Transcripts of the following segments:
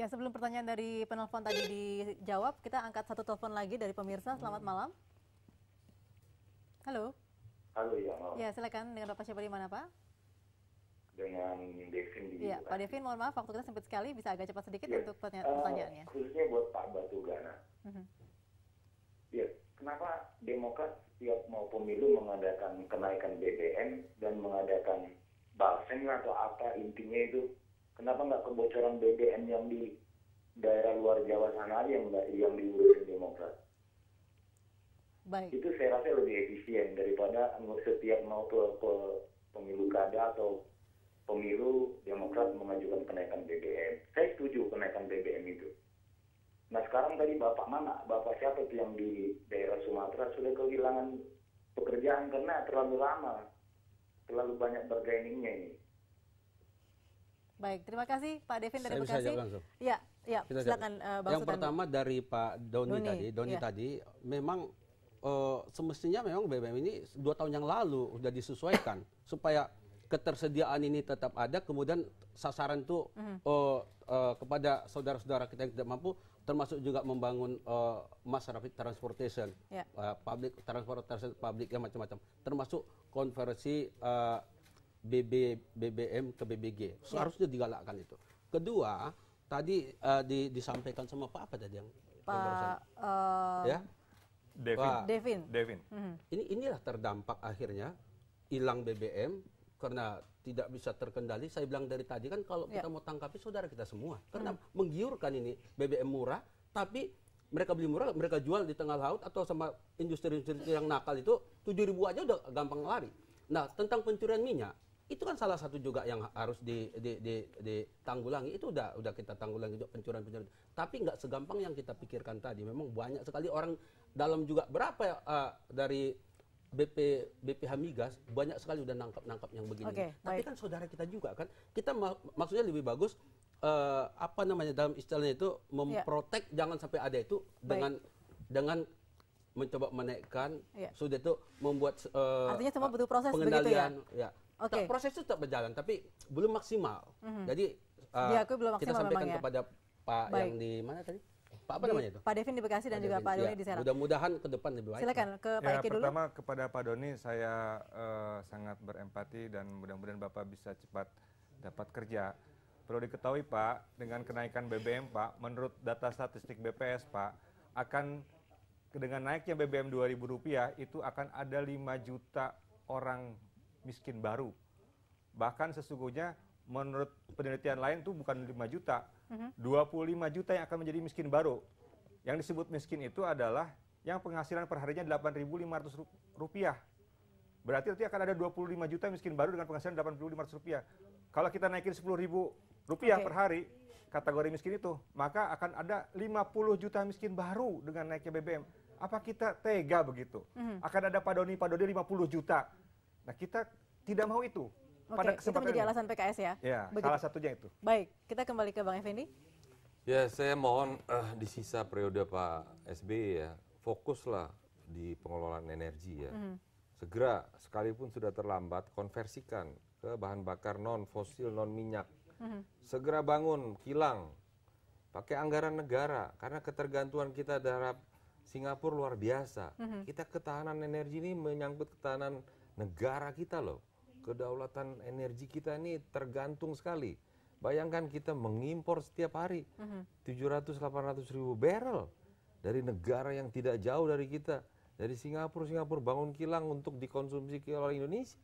Ya, sebelum pertanyaan dari penelpon tadi dijawab, kita angkat satu telepon lagi dari pemirsa. Selamat malam. Halo. Halo, ya malam. Ya, silakan dengan Bapak siapa di mana, Pak? Dengan Devin di Iya, Pak Devin, mohon maaf waktu kita sempit sekali, bisa agak cepat sedikit ya, untuk pertanyaannya. Khususnya buat Pak Batugana. Ya, kenapa Demokrat setiap mau pemilu mengadakan kenaikan BBM dan mengadakan balseng atau apa intinya itu? Kenapa nggak kebocoran BBM yang di daerah luar Jawa sana aja yang diurusin Demokrat? Baik. Itu saya rasa lebih efisien daripada setiap mau pemilu kada atau pemilu Demokrat mengajukan kenaikan BBM. Saya setuju kenaikan BBM itu. Nah sekarang tadi Bapak mana? Bapak siapa itu yang di daerah Sumatera sudah kehilangan pekerjaan karena terlalu lama, terlalu banyak bargainingnya ini. Baik, terima kasih Pak Devin dari Saya Bekasi. bisa jawab langsung. Ya, silakan Bang Yang pertama dari Pak Doni tadi, memang semestinya memang BBM ini 2 tahun yang lalu sudah disesuaikan supaya ketersediaan ini tetap ada, kemudian sasaran itu kepada saudara-saudara kita yang tidak mampu, termasuk juga membangun mass rapid transportation, public transportation publik yang macam-macam, termasuk konversi BBM ke BBG. Seharusnya digalakkan itu. Kedua, tadi disampaikan sama Pak apa tadi yang barusan? Ya? Devin. Inilah terdampak akhirnya hilang BBM karena tidak bisa terkendali. Saya bilang dari tadi kan kalau kita mau tangkapi saudara kita semua. Karena menggiurkan ini BBM murah, tapi mereka beli murah, mereka jual di tengah laut atau sama industri-industri yang nakal itu 7.000 aja udah gampang lari. Nah, tentang pencurian minyak, itu kan salah satu juga yang harus ditanggulangi. Itu udah kita tanggulangi juga pencurian. Tapi nggak segampang yang kita pikirkan tadi. Memang banyak sekali orang dalam juga berapa dari BPH Migas banyak sekali udah nangkap yang begini. Tapi kan saudara kita juga kan. Kita maksudnya lebih bagus apa namanya dalam istilahnya itu memprotek jangan sampai ada itu dengan mencoba menaikkan sudah itu membuat artinya semua butuh proses pengendalian begitu ya. Proses itu tetap berjalan tapi belum maksimal. Jadi belum maksimal kita sampaikan memang, kepada Pak yang di mana tadi? Pak apa namanya itu? Pak Devin di Bekasi dan juga Pak Doni di Serang. Mudah-mudahan ke depan lebih baik. Silakan ke Pak Eki dulu. Pertama kepada Pak Doni saya sangat berempati dan mudah-mudahan Bapak bisa cepat dapat kerja. Perlu diketahui Pak, dengan kenaikan BBM Pak, menurut data statistik BPS Pak, akan dengan naiknya BBM Rp2.000 itu akan ada 5 juta orang miskin baru. Bahkan sesungguhnya menurut penelitian lain itu bukan 5 juta, 25 juta yang akan menjadi miskin baru. Yang disebut miskin itu adalah yang penghasilan perharinya Rp8.500. Berarti nanti akan ada 25 juta miskin baru dengan penghasilan Rp8.500. Kalau kita naikin Rp10.000 per hari, kategori miskin itu, maka akan ada 50 juta miskin baru dengan naiknya BBM. Apa kita tega begitu? Akan ada Pak Doni 50 juta. Nah kita tidak mau itu. Pada itu menjadi alasan PKS ya? Ya, salah satunya itu. Baik, kita kembali ke Bang Effendi. Ya, saya mohon di sisa periode Pak SBY ya, fokuslah di pengelolaan energi ya. Segera, sekalipun sudah terlambat, konversikan ke bahan bakar non-fosil, non-minyak. Segera bangun kilang, pakai anggaran negara, karena ketergantungan kita terhadap Singapura luar biasa. Kita ketahanan energi ini menyangkut ketahanan negara kita loh. Kedaulatan energi kita ini tergantung sekali. Bayangkan kita mengimpor setiap hari 700-800 ribu barrel dari negara yang tidak jauh dari kita. Dari Singapura bangun kilang untuk dikonsumsi oleh Indonesia.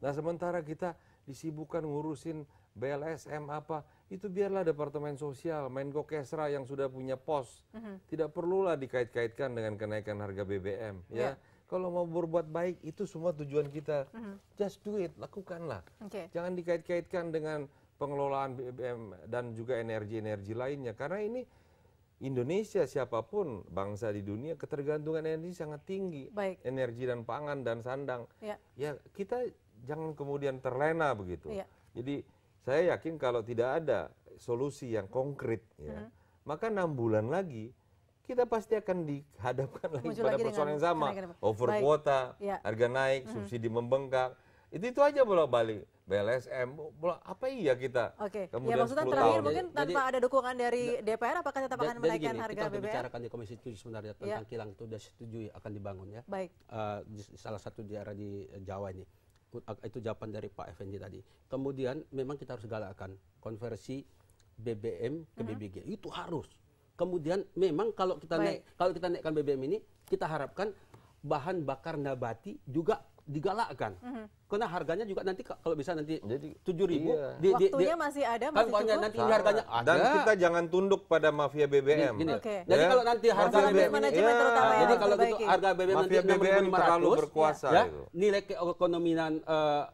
Nah sementara kita disibukkan ngurusin BLSM apa, itu biarlah Departemen Sosial, Menko Kesra yang sudah punya pos. Tidak perlulah dikait-kaitkan dengan kenaikan harga BBM. Ya. Kalau mau berbuat baik, itu semua tujuan kita. Just do it, lakukanlah. Jangan dikait-kaitkan dengan pengelolaan BBM dan juga energi-energi lainnya. Karena ini Indonesia, siapapun bangsa di dunia, ketergantungan energi sangat tinggi. Energi dan pangan dan sandang. Ya kita jangan kemudian terlena begitu. Jadi saya yakin kalau tidak ada solusi yang konkret, maka 6 bulan lagi kita pasti akan dihadapkan lagi pada persoalan yang sama. Over kuota, harga naik, subsidi membengkak. Itu aja bolak-balik. BLSM, apa iya kita? Oke, ya Kemudian maksudnya 10 terakhir tahun. mungkin tanpa ada dukungan dari DPR, apakah tetap akan Jadi menaikkan gini, harga kita sudah BBM? bicarakan di Komisi 7 sebenarnya tentang kilang itu sudah setujui akan dibangun ya. Baik. Di salah satu daerah di Jawa ini. Itu jawaban dari Pak Effendi tadi. Kemudian memang kita harus galakkan konversi BBM ke BBG. Itu harus. Kemudian memang kalau kita naikkan BBM ini, kita harapkan bahan bakar nabati juga digalakkan. Karena harganya juga nanti kalau bisa nanti Jadi, 7.000 iya. Waktunya masih ada, masih cukup. nanti harganya Dan ada. kita jangan tunduk pada mafia BBM. Gini, Oke. Jadi kalau nanti harga Masalah BBM manajemen terutama yang jadi harus kalau gitu diperbaiki. harga BBM nanti Mafia BBM terlalu 6.500 berkuasa ya, itu. nilai keekonomian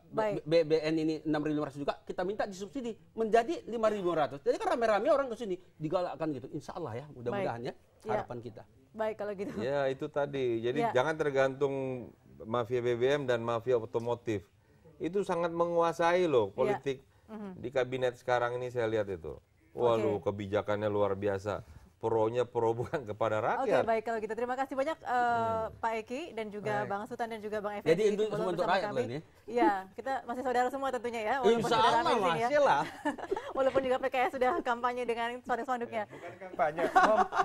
Baik. BBN ini 6.500 juga kita minta disubsidi menjadi 5.500. Jadi kan rame-rame orang ke sini digalakkan gitu. Insya Allah ya, mudah-mudahan ya harapan kita. Baik kalau gitu. Ya itu tadi. Jadi Ya. jangan tergantung mafia BBM dan mafia otomotif. Itu sangat menguasai loh politik di kabinet sekarang ini saya lihat itu. Waduh, kebijakannya luar biasa. Pro-nya pro bukan kepada Oke, rakyat. baik kalau gitu. Terima kasih banyak Pak Eki dan juga Bang Sultan dan juga Bang Effendi. Jadi itu Betul semua untuk bersama rakyat kami. loh ini. Iya, kita masih saudara semua tentunya ya. Walaupun Insya sudah Allah ramai di sini ya. masih lah. Walaupun juga PKS sudah kampanye dengan spanduk-spanduknya. Bukan kampanye,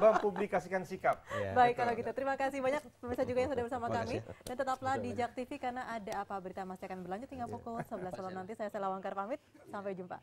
mempublikasikan sikap. Baik kalau gitu. Terima kasih banyak pemirsa juga yang sudah bersama kami. Dan tetaplah di Jak TV karena ada apa berita masih akan berlanjut hingga pukul 11 malam nanti. Saya Sela Wangkar pamit. Sampai jumpa.